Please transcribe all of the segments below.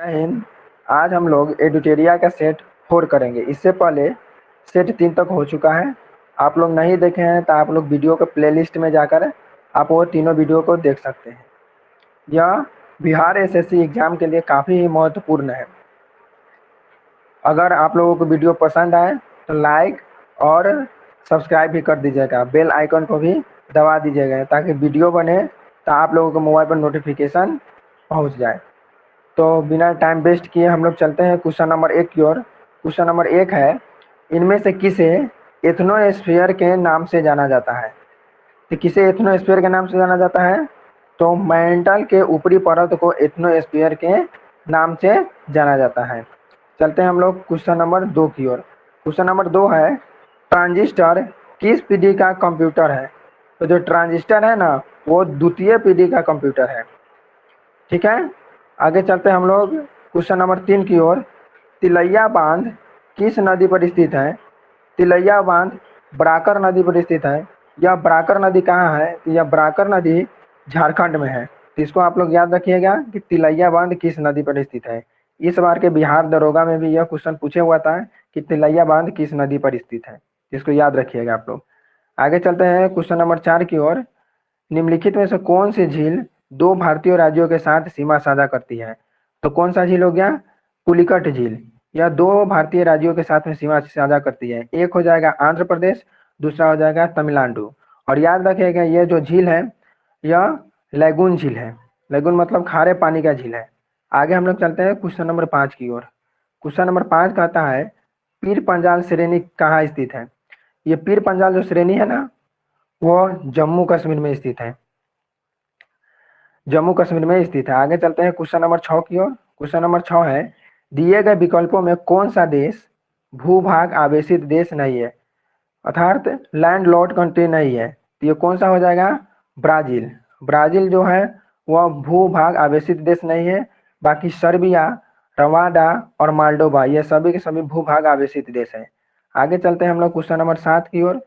जय हिंद। आज हम लोग एडुटेरिया का सेट 4 करेंगे। इससे पहले सेट 3 तक हो चुका है। आप लोग नहीं देखे हैं तो आप लोग वीडियो के प्लेलिस्ट में जाकर आप वो तीनों वीडियो को देख सकते हैं। यह बिहार एसएससी एग्जाम के लिए काफ़ी ही महत्वपूर्ण है। अगर आप लोगों को वीडियो पसंद आए तो लाइक और सब्सक्राइब भी कर दीजिएगा, बेल आइकन को भी दबा दीजिएगा ताकि वीडियो बने तो आप लोगों को मोबाइल पर नोटिफिकेशन पहुंच जाए। तो बिना टाइम वेस्ट किए हम लोग चलते हैं क्वेश्चन नंबर 1 की ओर। क्वेश्चन नंबर 1 है, इनमें से किसे एथनोस्फीयर के नाम से जाना जाता है? तो किसे एथनोस्फीयर के नाम से जाना जाता है? तो मेंटल के ऊपरी परत को एथनोस्फीयर के नाम से जाना जाता है। चलते हैं हम लोग क्वेश्चन नंबर 2 की ओर। क्वेश्चन नंबर 2 है, ट्रांजिस्टर किस पीढ़ी का कंप्यूटर है? तो जो ट्रांजिस्टर है ना वो द्वितीय पीढ़ी का कंप्यूटर है। ठीक है, आगे चलते हैं हम लोग क्वेश्चन नंबर 3 की ओर। तिलैया बांध किस नदी पर स्थित है? तिलैया बांध बराकर नदी पर स्थित है। यह बराकर नदी कहाँ है? तो यह बराकर नदी झारखंड में है। तो इसको आप लोग याद रखिएगा कि तिलैया बांध किस नदी पर स्थित है। इस बार के बिहार दरोगा में भी यह क्वेश्चन पूछे हुआ था कि तिलैया बांध किस नदी पर स्थित है। इसको याद रखिएगा आप लोग। आगे चलते हैं क्वेश्चन नंबर 4 की ओर। निम्नलिखित में से कौन सी झील दो भारतीय राज्यों के साथ सीमा साझा करती है? तो कौन सा झील हो गया? पुलिकट झील। यह दो भारतीय राज्यों के साथ में सीमा साझा करती है। एक हो जाएगा आंध्र प्रदेश, दूसरा हो जाएगा तमिलनाडु। और याद रखिएगा ये जो झील है यह लैगून झील है। लैगून मतलब खारे पानी का झील है। आगे हम लोग चलते हैं क्वेश्चन नंबर 5 की ओर। क्वेश्चन नंबर 5 कहता है, पीर पंजाल श्रेणी कहाँ स्थित है? ये पीर पंजाल जो श्रेणी है ना वो जम्मू कश्मीर में स्थित है। जम्मू कश्मीर में स्थित है। आगे चलते हैं क्वेश्चन नंबर 6 की ओर। क्वेश्चन नंबर 6 है, दिए गए विकल्पों में कौन सा देश भूभाग आवेशित देश नहीं है, अर्थात लैंड लॉर्ड कंट्री नहीं है? तो ये कौन सा हो जाएगा? ब्राजील। ब्राजील जो है वह भूभाग आवेशित देश नहीं है। बाकी सर्बिया, रवांडा और माल्डोवा ये सभी के सभी भूभाग आवेशित देश है। आगे चलते हैं हम लोग क्वेश्चन नंबर 7 की ओर।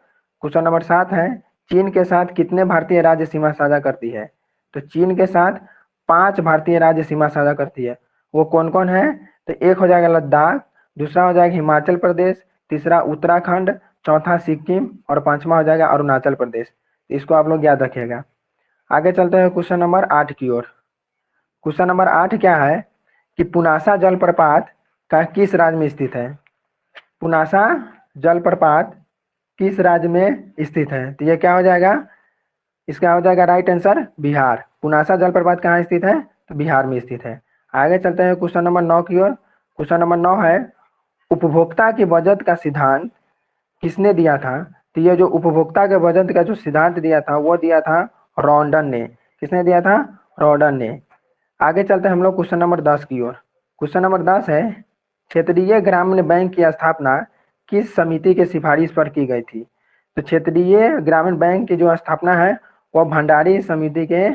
क्वेश्चन नंबर 7 है, चीन के साथ कितने भारतीय राज्य सीमा साझा करती है? तो चीन के साथ 5 भारतीय राज्य सीमा साझा करती है। वो कौन कौन है? तो एक हो जाएगा लद्दाख, दूसरा हो जाएगा हिमाचल प्रदेश, तीसरा उत्तराखंड, चौथा सिक्किम और पांचवा हो जाएगा अरुणाचल प्रदेश। इसको आप लोग याद रखिएगा। आगे चलते हैं क्वेश्चन नंबर 8 की ओर। क्वेश्चन नंबर 8 क्या है कि पुनासा जलप्रपात का किस राज्य में स्थित है? पुनासा जलप्रपात किस राज्य में स्थित है? तो ये क्या हो जाएगा? इसका हो जाएगा राइट आंसर बिहार। पुनासा जलप्रपात कहाँ स्थित है? तो बिहार में स्थित है। आगे चलते हैं क्वेश्चन नंबर 9 की ओर। क्वेश्चन नंबर 9 है, उपभोक्ता की बचत का सिद्धांत किसने दिया था? तो ये जो उपभोक्ता के बचत का जो सिद्धांत दिया था वो दिया था रॉन्डन ने। किसने दिया था? रॉन्डन ने। आगे चलते हैं हम लोग क्वेश्चन नंबर 10 की ओर। क्वेश्चन नंबर 10 है, क्षेत्रीय ग्रामीण बैंक की स्थापना किस समिति के सिफारिश पर की गई थी? तो क्षेत्रीय ग्रामीण बैंक की जो स्थापना है वह भंडारी समिति के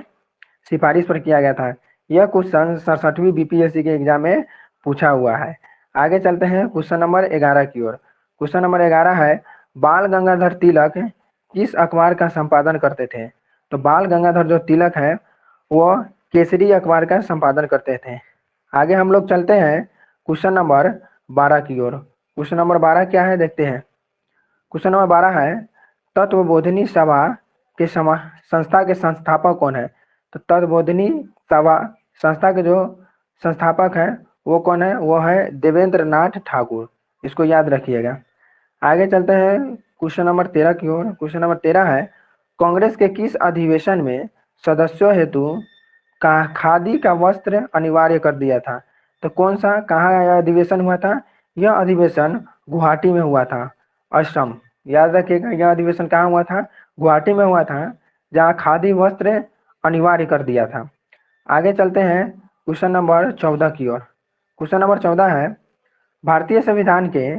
सिफारिश पर किया गया था। यह क्वेश्चन 67वीं बीपीएससी के एग्जाम में पूछा हुआ है। आगे चलते हैं क्वेश्चन नंबर 11 की ओर। क्वेश्चन नंबर 11 है, बाल गंगाधर तिलक किस अखबार का संपादन करते थे? तो बाल गंगाधर जो तिलक है वो केसरी अखबार का संपादन करते थे। आगे हम लोग चलते हैं क्वेश्चन नंबर 12 की ओर। क्वेश्चन नंबर 12 क्या है देखते हैं। क्वेश्चन नंबर 12 है, तत्वबोधिनी सभा के संस्था के संस्थापक कौन है? तो तत्वबोधिनी सभा संस्था के जो संस्थापक है वो कौन है? वो है देवेंद्र नाथ ठाकुर। इसको याद रखिएगा। आगे चलते हैं क्वेश्चन नंबर 13 की ओर। क्वेश्चन नंबर 13 है, कांग्रेस के किस अधिवेशन में सदस्यों हेतु का खादी का वस्त्र अनिवार्य कर दिया था? तो कौन सा कहाँ यह अधिवेशन हुआ था? यह अधिवेशन गुवाहाटी में हुआ था, असम। याद रखिएगा यह अधिवेशन कहाँ हुआ था? गुवाहाटी में हुआ था, जहाँ खादी वस्त्र अनिवार्य कर दिया था। आगे चलते हैं क्वेश्चन नंबर 14 की ओर। क्वेश्चन नंबर 14 है, भारतीय संविधान के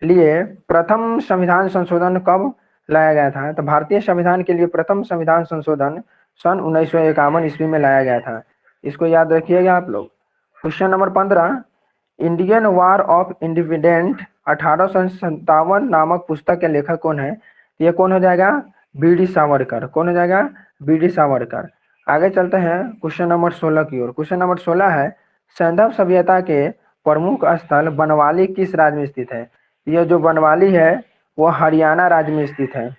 लिए प्रथम संविधान संशोधन कब लाया गया था? तो भारतीय संविधान के लिए प्रथम संविधान संशोधन सन 1951 ईस्वी में लाया गया था। इसको याद रखिएगा आप लोग। Question number 15, Indian war of independent 1857 नामक पुस्तक के लेखक कौन है? ये कौन हो जाएगा? B D Savarkar. कौन हो जाएगा? B D Savarkar. आगे चलते हैं क्वेश्चन नंबर 16 की ओर। क्वेश्चन नंबर 16 है, सैंधव सभ्यता के प्रमुख स्थल बनवाली किस राज्य में स्थित है? यह जो बनवाली है वह हरियाणा राज्य में स्थित है।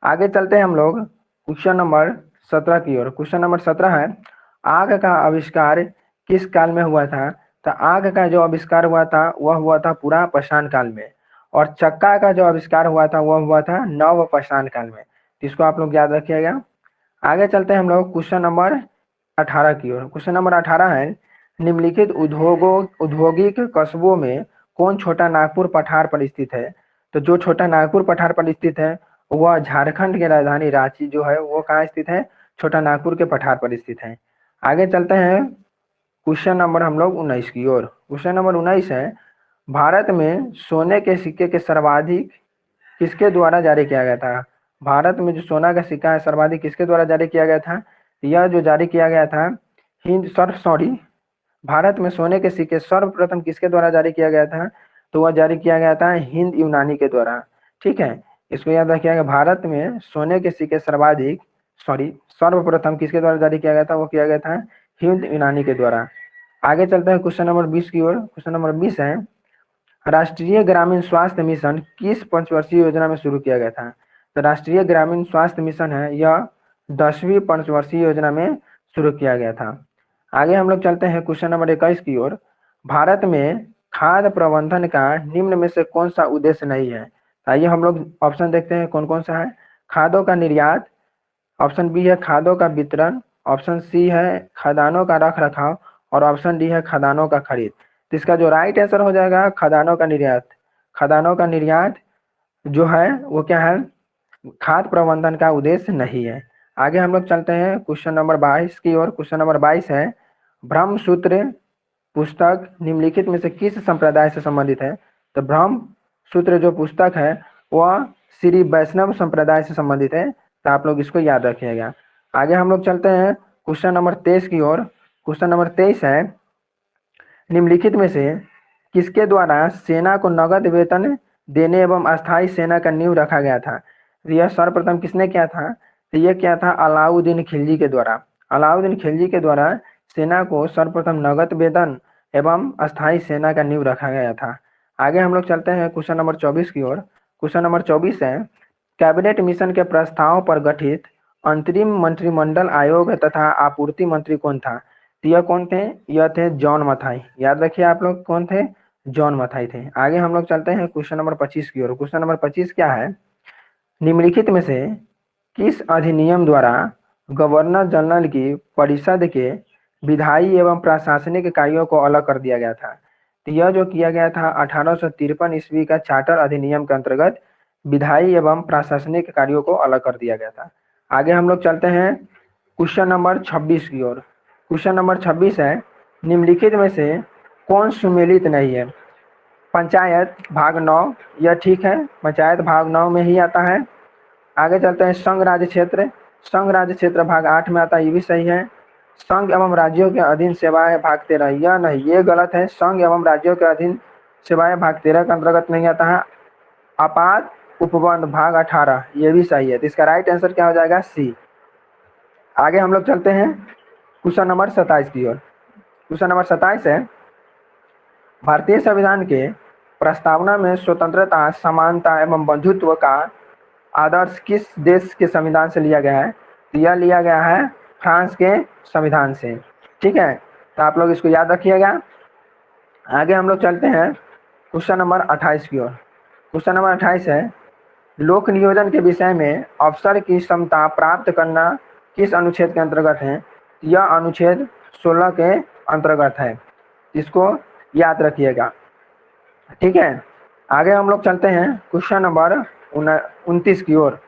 आगे चलते हैं हम लोग क्वेश्चन नंबर 17 की ओर। क्वेश्चन नंबर 17 है, आग का आविष्कार किस काल में हुआ था? तो आग का जो आविष्कार हुआ था वह हुआ था पुरा पाषाण काल में, और चक्का का जो आविष्कार हुआ था वह हुआ था नव पाषाण काल में। इसको आप लोग याद रखिएगा। आगे चलते हैं हम लोग क्वेश्चन नंबर 18 की ओर। क्वेश्चन नंबर 18 है, निम्नलिखित औद्योगिक कस्बों में कौन छोटा नागपुर पठार पर स्थित है? तो जो छोटा नागपुर पठार पर स्थित है वह झारखंड की राजधानी रांची जो है वो कहाँ स्थित है? छोटा नागपुर के पठार पर स्थित है। आगे चलते हैं क्वेश्चन नंबर हम लोग 19 की ओर। क्वेश्चन नंबर 19 है, भारत में सोने के सिक्के के सर्वाधिक किसके द्वारा जारी किया गया था? भारत में जो सोना का सिक्का है सर्वाधिक किसके द्वारा जारी किया गया था? यह जो जारी किया गया था हिंद सॉरी भारत में सोने के सिक्के सर्वप्रथम किसके द्वारा जारी किया गया था? तो वह जारी किया गया था हिंद यूनानी के द्वारा। ठीक है, इसको याद रखिएगा। भारत में सोने के सिक्के सर्वप्रथम किसके द्वारा जारी किया गया था? वो किया गया था हिंद यूनानी के द्वारा। आगे चलते हैं क्वेश्चन नंबर 20 की ओर। क्वेश्चन नंबर 20 है, राष्ट्रीय ग्रामीण स्वास्थ्य मिशन किस पंचवर्षीय योजना में शुरू किया गया था? तो राष्ट्रीय ग्रामीण स्वास्थ्य मिशन है यह 10वीं पंचवर्षीय योजना में शुरू किया गया था। आगे हम लोग चलते हैं क्वेश्चन नंबर 21 की ओर। भारत में खाद्य प्रबंधन का निम्न में से कौन सा उद्देश्य नहीं है? आइए हम लोग ऑप्शन देखते हैं कौन कौन सा है। खादों का निर्यात, ऑप्शन बी है खादों का वितरण, ऑप्शन सी है खदानों का रख रखाव, और ऑप्शन डी है खदानों का खरीद। तो इसका जो राइट आंसर हो जाएगा खदानों का निर्यात। खदानों का निर्यात जो है वो क्या है? खाद्य प्रबंधन का उद्देश्य नहीं है। आगे हम लोग चलते हैं क्वेश्चन नंबर 22 की ओर। क्वेश्चन नंबर 22 है, ब्रह्मसूत्र पुस्तक निम्नलिखित में से किस संप्रदाय से संबंधित है? तो ब्रह्म सूत्र जो पुस्तक है वह श्री वैष्णव संप्रदाय से संबंधित है। तो आप लोग इसको याद रखिएगा। आगे हम लोग चलते हैं क्वेश्चन नंबर 23 की ओर। क्वेश्चन नंबर 23 है, निम्नलिखित में से किसके द्वारा सेना को नगद वेतन देने एवं अस्थायी सेना का नींव रखा गया था? तो यह सर्वप्रथम किसने किया था? तो यह किया था अलाउद्दीन खिलजी के द्वारा। अलाउद्दीन खिलजी के द्वारा सेना को सर्वप्रथम नगद वेतन एवं अस्थायी सेना का नींव रखा गया था। आगे हम लोग चलते हैं क्वेश्चन नंबर 24 की ओर। क्वेश्चन नंबर 24 है, कैबिनेट मिशन के प्रस्ताव पर गठित अंतरिम मंत्रिमंडल आयोग तथा आपूर्ति मंत्री कौन था? तो यह कौन थे? यह थे जॉन मथाई। याद रखिए आप लोग कौन थे? जॉन मथाई थे। आगे हम लोग चलते हैं क्वेश्चन नंबर 25 की ओर। क्वेश्चन नंबर 25 क्या है, निम्नलिखित में से किस अधिनियम द्वारा गवर्नर जनरल की परिषद के विधायी एवं प्रशासनिक कार्यों को अलग कर दिया गया था? तो यह जो किया गया था 1853 ईस्वी का चार्टर अधिनियम के अंतर्गत विधायी एवं प्रशासनिक कार्यों को अलग कर दिया गया था। आगे हम लोग चलते हैं क्वेश्चन नंबर 26 की ओर। क्वेश्चन नंबर 26 है, निम्नलिखित में से कौन सुमेलित नहीं है? पंचायत भाग 9, यह ठीक है, पंचायत भाग 9 में ही आता है। आगे चलते हैं संघ राज्य क्षेत्र, संघ राज्य क्षेत्र भाग 8 में आता है, ये भी सही है। संघ एवं राज्यों के अधीन सेवाएं भाग 13, यह नहीं, ये गलत है। संघ एवं राज्यों के अधीन सेवाएं भाग 13 के अंतर्गत नहीं आता है। आपात उपबंध भाग 18, ये भी सही है। तो इसका राइट आंसर क्या हो जाएगा? सी। आगे हम लोग चलते हैं क्वेश्चन नंबर 27 की ओर। क्वेश्चन नंबर 27 है, भारतीय संविधान के प्रस्तावना में स्वतंत्रता, समानता एवं बंधुत्व का आदर्श किस देश के संविधान से लिया गया है? तो यह लिया गया है फ्रांस के संविधान से। ठीक है, तो आप लोग इसको याद रखिएगा। आगे हम लोग चलते हैं क्वेश्चन नंबर 28 की ओर। क्वेश्चन नंबर 28 है, लोक नियोजन के विषय में अफसर की क्षमता प्राप्त करना किस अनुच्छेद के अंतर्गत है? यह अनुच्छेद 16 के अंतर्गत है, इसको याद रखिएगा। ठीक है, आगे हम लोग चलते हैं क्वेश्चन नंबर 29 की ओर।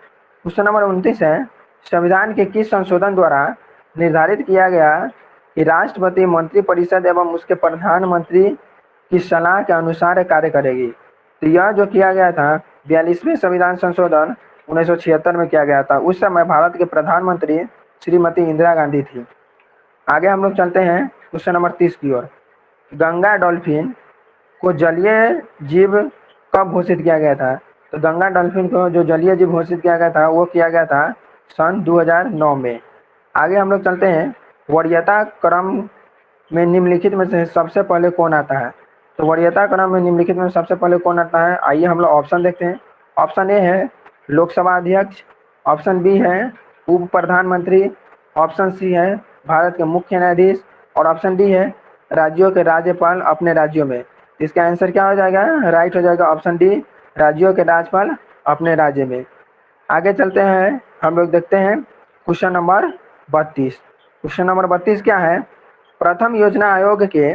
क्वेश्चन नंबर 29 है, संविधान के किस संशोधन द्वारा निर्धारित किया गया कि राष्ट्रपति मंत्रिपरिषद एवं उसके प्रधानमंत्री की सलाह के अनुसार कार्य करेगी? तो यह जो किया गया था 42वें संविधान संशोधन 1976 में किया गया था। उस समय भारत के प्रधानमंत्री श्रीमती इंदिरा गांधी थी। आगे हम लोग चलते हैं क्वेश्चन नंबर 30 की ओर। गंगा डॉल्फिन को जलीय जीव कब घोषित किया गया था? तो गंगा डॉल्फिन को जो जलीय जीव घोषित किया गया था वो किया गया था सन 2009 में। आगे हम लोग चलते हैं वरीयता क्रम में निम्नलिखित में से सबसे पहले कौन आता है? तो वरीयता क्रम में निम्नलिखित में सबसे पहले कौन आता है? आइए हम लोग ऑप्शन देखते हैं। ऑप्शन ए है लोकसभा अध्यक्ष, ऑप्शन बी है उप प्रधानमंत्री, ऑप्शन सी है भारत के मुख्य न्यायाधीश और ऑप्शन डी है राज्यों के राज्यपाल अपने राज्यों में। इसका आंसर क्या हो जाएगा? राइट हो जाएगा ऑप्शन डी, राज्यों के राज्यपाल अपने राज्य में। आगे चलते हैं, हम लोग देखते हैं क्वेश्चन नंबर 32। क्वेश्चन नंबर 32 क्या है? प्रथम योजना आयोग के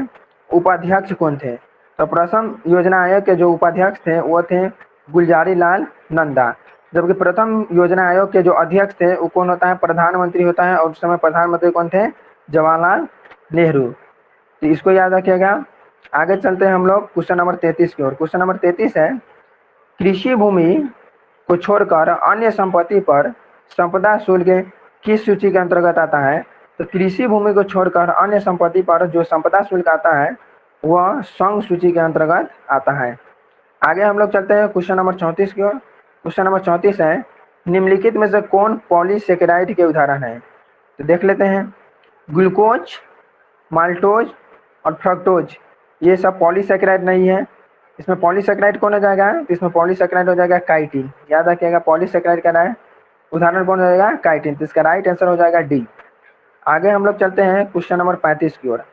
उपाध्यक्ष कौन थे? तो प्रथम योजना आयोग के जो उपाध्यक्ष थे वो थे गुलजारी लाल नंदा, जबकि प्रथम योजना आयोग के जो अध्यक्ष थे वो कौन होता है? प्रधानमंत्री होता है, और उस समय प्रधानमंत्री कौन थे? जवाहरलाल नेहरू। तो इसको याद रखिएगा। आगे चलते हैं हम लोग क्वेश्चन नंबर 33 की ओर। क्वेश्चन नंबर 33 है कृषि भूमि को छोड़कर अन्य संपत्ति पर संपदा शुल्क किस सूची के अंतर्गत आता है? तो कृषि भूमि को छोड़कर अन्य संपत्ति पर जो संपदा शुल्क आता है वह संघ सूची के अंतर्गत आता है। आगे हम लोग चलते हैं क्वेश्चन नंबर 34 की ओर। क्वेश्चन नंबर 34 है निम्नलिखित में से कौन पॉलीसेकेराइड के उदाहरण है? तो देख लेते हैं। ग्लूकोज, माल्टोज और फ्रक्टोज ये सब पॉलीसेकेराइड नहीं है। इसमें पॉलीसेकेराइड कौन हो जाएगा? तो इसमें पॉलीसेकेराइड हो जाएगा काइटिन। याद रखिएगा पॉलीसेकेराइड का है उदाहरण कौन हो जाएगा? काइटिन। तो इसका राइट आंसर हो जाएगा डी। आगे हम लोग चलते हैं क्वेश्चन नंबर 35 की ओर।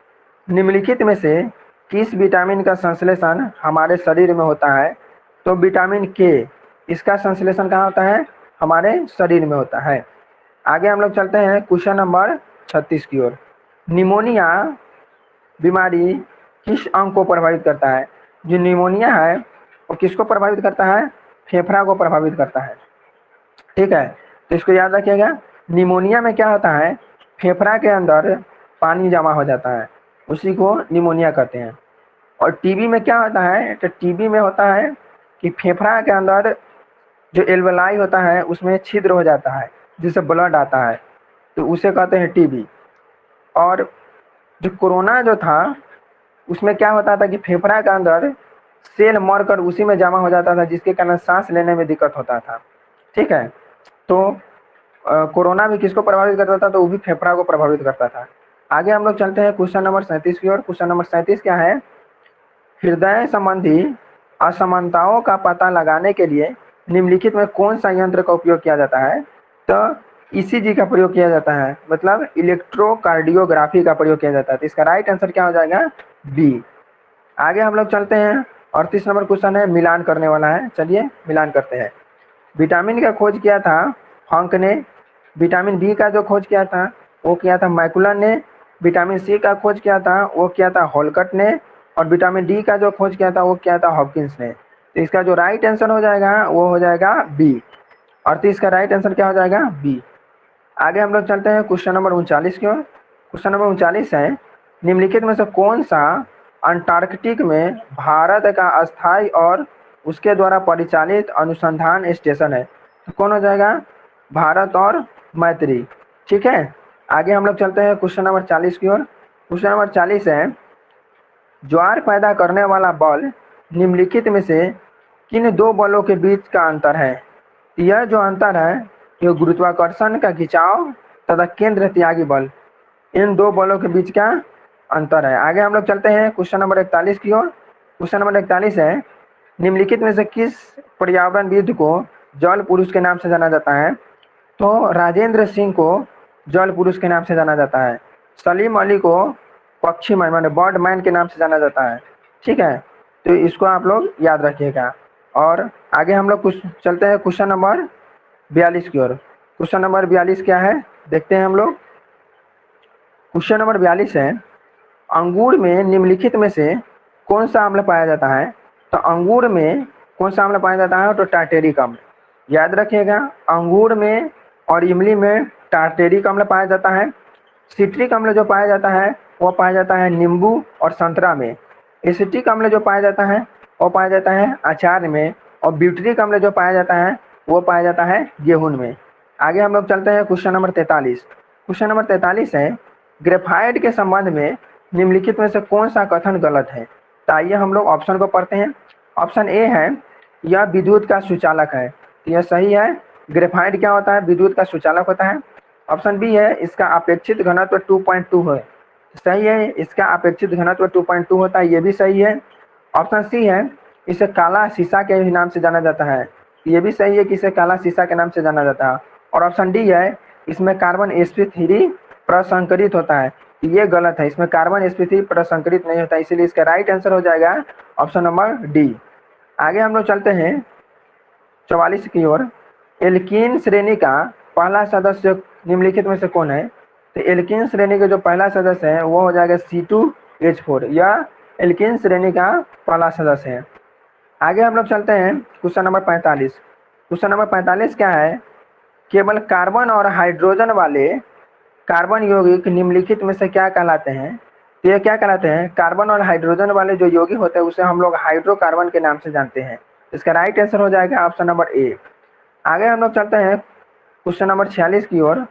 निम्नलिखित में से किस विटामिन का संश्लेषण हमारे शरीर में होता है? तो विटामिन के, इसका संश्लेषण कहाँ होता है? हमारे शरीर में होता है। आगे हम लोग चलते हैं क्वेश्चन नंबर 36 की ओर। निमोनिया बीमारी किस अंग को प्रभावित करता है? जो निमोनिया है वो किसको प्रभावित करता है? फेफड़ा को प्रभावित करता है। ठीक है, तो इसको याद रखिएगा। निमोनिया में क्या होता है? फेफड़ा के अंदर पानी जमा हो जाता है, उसी को निमोनिया कहते हैं। और टीबी में क्या होता है? तो टीबी में होता है कि फेफड़ा के अंदर जो एल्वेलाई होता है उसमें छिद्र हो जाता है जिससे ब्लड आता है, तो उसे कहते हैं टीबी। और जो कोरोना जो था उसमें क्या होता था कि फेफड़ा के अंदर सेल मरकर उसी में जमा हो जाता था, जिसके कारण सांस लेने में दिक्कत होता था। ठीक है, तो कोरोना भी किसको प्रभावित करता था? तो वो भी फेफड़ा को प्रभावित करता था। आगे हम लोग चलते हैं क्वेश्चन नंबर 37 की ओर। क्वेश्चन नंबर 37 क्या है? हृदय संबंधी असमानताओं का पता लगाने के लिए निम्नलिखित में कौन सा यंत्र का उपयोग किया जाता है? तो ईसीजी का प्रयोग किया जाता है, मतलब इलेक्ट्रोकार्डियोग्राफी का प्रयोग किया जाता है। तो इसका राइट आंसर क्या हो जाएगा? बी। आगे हम लोग चलते हैं 38 नंबर क्वेश्चन है, मिलान करने वाला है। चलिए मिलान करते हैं। विटामिन का खोज किया था हंक ने, विटामिन बी का जो खोज किया था वो किया था मैकुलन ने, विटामिन सी का खोज किया था वो किया था हॉलकट ने, और विटामिन डी का जो खोज किया था वो किया था हॉपकिंस ने। तो इसका जो राइट आंसर हो जाएगा वो हो जाएगा बी। 38 का राइट आंसर क्या हो जाएगा? बी। आगे हम लोग चलते हैं क्वेश्चन नंबर 39 की ओर। क्वेश्चन नंबर 39 है निम्नलिखित में से कौन सा अंटार्कटिक में भारत का अस्थायी और उसके द्वारा परिचालित अनुसंधान स्टेशन है? तो कौन हो जाएगा? भारत और मैत्री। ठीक है, आगे हम लोग चलते हैं क्वेश्चन नंबर 40 की ओर। क्वेश्चन नंबर 40 है ज्वार पैदा करने वाला बल निम्नलिखित में से किन दो बलों के बीच का अंतर है? यह जो अंतर है ये गुरुत्वाकर्षण का खिंचाव तथा केंद्र त्यागी बल, इन दो बलों के बीच का अंतर है। आगे हम लोग चलते हैं क्वेश्चन नंबर 41 की ओर। क्वेश्चन नंबर 41 है निम्नलिखित में से किस पर्यावरणविद को जल पुरुष के नाम से जाना जाता है? तो राजेंद्र सिंह को जल पुरुष के नाम से जाना जाता है। सलीम अली को पक्षी मैन माने बर्ड मैन के नाम से जाना जाता है। ठीक है, तो इसको आप लोग याद रखिएगा। और आगे हम लोग कुछ चलते हैं क्वेश्चन नंबर 42 की ओर। क्वेश्चन नंबर 42 क्या है देखते हैं हम लोग। क्वेश्चन नंबर 42 है अंगूर में निम्नलिखित में से कौन सा अम्ल पाया जाता है? तो अंगूर में कौन सा अम्ल पाया जाता है? तो टार्टेरिक अम्ल। याद रखिएगा अंगूर में और इमली में टार्टेरिक अम्ल पाया जाता है। सिट्रिक अम्ल जो पाया जाता है वो पाया जाता है नींबू और संतरा में। एसिटिक अम्ल जो पाया जाता है वो पाया जाता है अचार में। और ब्यूटरिक अम्ल जो पाया जाता है वो पाया जाता है गेहूं में। आगे हम लोग चलते हैं क्वेश्चन नंबर 43। क्वेश्चन नंबर 43 है ग्रेफाइट के संबंध में निम्नलिखित में से कौन सा कथन गलत है? तो आइए हम लोग ऑप्शन को पढ़ते हैं। ऑप्शन ए है यह विद्युत का सुचालक है, तो यह सही है। ग्रेफाइट क्या होता है? विद्युत का सुचालक होता है। ऑप्शन बी है इसका अपेक्षित घनत्व 2.2 है, सही है। इसका अपेक्षित घनत्व 2.2 होता है, ये भी सही है। ऑप्शन सी है, इसे काला शीशा के नाम से जाना जाता है, ये भी सही है कि इसे काला शीशा के नाम से जाना जाता है। और ऑप्शन डी है, इसमें कार्बन sp3 प्रसंकरित होता है, ये गलत है, इसमें कार्बन sp3 प्रसंकरित नहीं होता, इसीलिए इसका राइट आंसर हो जाएगा ऑप्शन नंबर डी। आगे हम लोग चलते हैं 44 की ओर। एल्कीन श्रेणी का पहला सदस्य निम्नलिखित में से कौन है? तो एल्कीन श्रेणी के जो पहला सदस्य है वो हो जाएगा C2H4, यह एल्कीन श्रेणी का पहला सदस्य है। आगे हम लोग चलते हैं क्वेश्चन नंबर 45। क्वेश्चन नंबर 45 क्या है? केवल कार्बन और हाइड्रोजन वाले कार्बन यौगिक निम्नलिखित में से क्या कहलाते हैं? तो ये क्या कहलाते हैं? कार्बन और हाइड्रोजन वाले जो यौगिक होते हैं उसे हम लोग हाइड्रोकार्बन के नाम से जानते हैं। इसका राइट आंसर हो जाएगा ऑप्शन नंबर ए। आगे हम लोग चलते हैं क्वेश्चन नंबर 46 की ओर।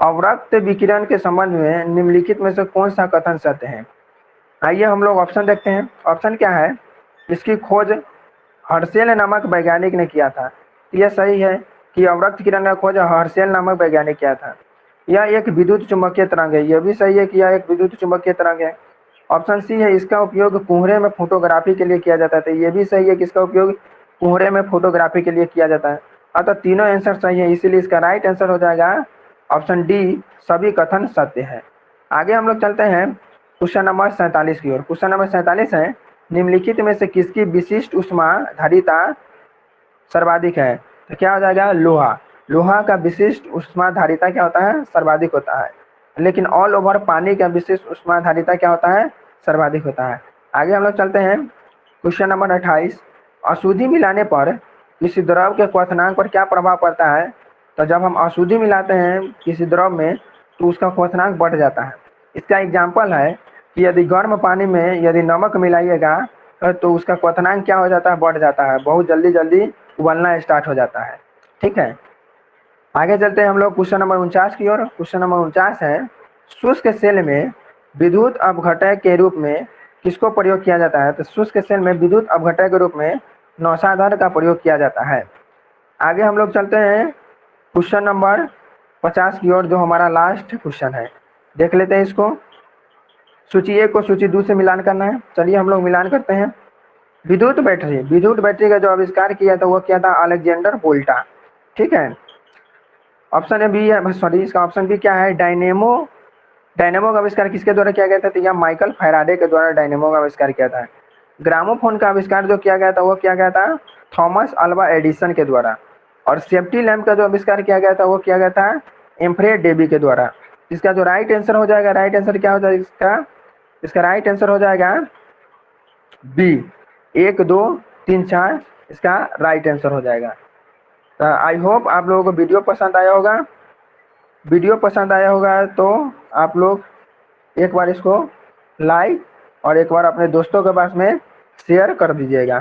अवरक्त विकिरण के संबंध में निम्नलिखित में से कौन सा कथन सत्य है? आइए हम लोग ऑप्शन देखते हैं। ऑप्शन क्या है? इसकी खोज हर्शेल नामक वैज्ञानिक ने किया था, यह सही है कि अवरक्त किरण का खोज हर्शेल नामक वैज्ञानिक किया था। यह एक विद्युत चुंबकीय तरंग है, यह भी सही है कि यह एक विद्युत चुंबकीय तरंग है। ऑप्शन सी है, इसका उपयोग कोहरे में फोटोग्राफी के लिए किया जाता है, तो ये भी सही है कि इसका उपयोग कोहरे में फोटोग्राफी के लिए किया जाता है। अतः तीनों आंसर सही है, इसीलिए इसका राइट आंसर हो जाएगा ऑप्शन डी, सभी कथन सत्य है। आगे हम लोग चलते हैं क्वेश्चन नंबर 47 की ओर। क्वेश्चन नंबर 47 है, निम्नलिखित में से किसकी विशिष्ट ऊष्मा धारिता सर्वाधिक है? तो क्या हो जाएगा? लोहा। लोहा का विशिष्ट ऊष्मा धारिता क्या होता है? सर्वाधिक होता है। लेकिन ऑल ओवर पानी का विशिष्ट ऊष्मा धारिता क्या होता है? सर्वाधिक होता है। आगे हम लोग चलते हैं क्वेश्चन नंबर 28। अशुद्धि मिलाने पर किसी द्रव के क्वथनांक पर क्या प्रभाव पड़ता है? तो जब हम अशुद्धि मिलाते हैं किसी द्रव में तो उसका क्वथनांक बढ़ जाता है। इसका एग्जाम्पल है कि यदि गर्म पानी में यदि नमक मिलाइएगा तो उसका क्वथनांक क्या हो जाता है? बढ़ जाता है, बहुत जल्दी जल्दी उबलना स्टार्ट हो जाता है। ठीक है, आगे चलते हैं हम लोग क्वेश्चन नंबर 49 की ओर। क्वेश्चन नंबर 49 है, शुष्क सेल में विद्युत अपघटय के रूप में किसको प्रयोग किया जाता है? तो शुष्क सेल में विद्युत अपघटय के रूप में नौशाधर का प्रयोग किया जाता है। आगे हम लोग चलते हैं क्वेश्चन नंबर 50 की ओर, जो हमारा लास्ट क्वेश्चन है। देख लेते हैं इसको। सूची 1 को सूची 2 से मिलान करना है, चलिए हम लोग मिलान करते हैं। विद्युत बैटरी का जो आविष्कार किया था वो क्या था? अलेक्जेंडर वोल्टा। ठीक है, ऑप्शन बी है, सॉरी इसका ऑप्शन बी क्या है? डायनेमो। डायनेमो का आविष्कार किसके द्वारा किया गया था? तो यह माइकल फैराडे के द्वारा डायनेमो का आविष्कार किया था। ग्रामोफोन का आविष्कार जो किया गया था वो किया गया था थॉमस अल्वा एडिसन के द्वारा। और सेफ्टी लैम्प का जो आविष्कार किया गया था वो किया गया था एम्फ्रे डेबी के द्वारा। इसका जो राइट आंसर हो जाएगा, राइट आंसर क्या हो जाएगा इसका? इसका राइट आंसर हो जाएगा बी, 1 2 3 4 इसका राइट आंसर हो जाएगा। तो आई होप आप लोगों को वीडियो पसंद आया होगा। वीडियो पसंद आया होगा तो आप लोग एक बार इसको लाइक और एक बार अपने दोस्तों के पास में शेयर कर दीजिएगा।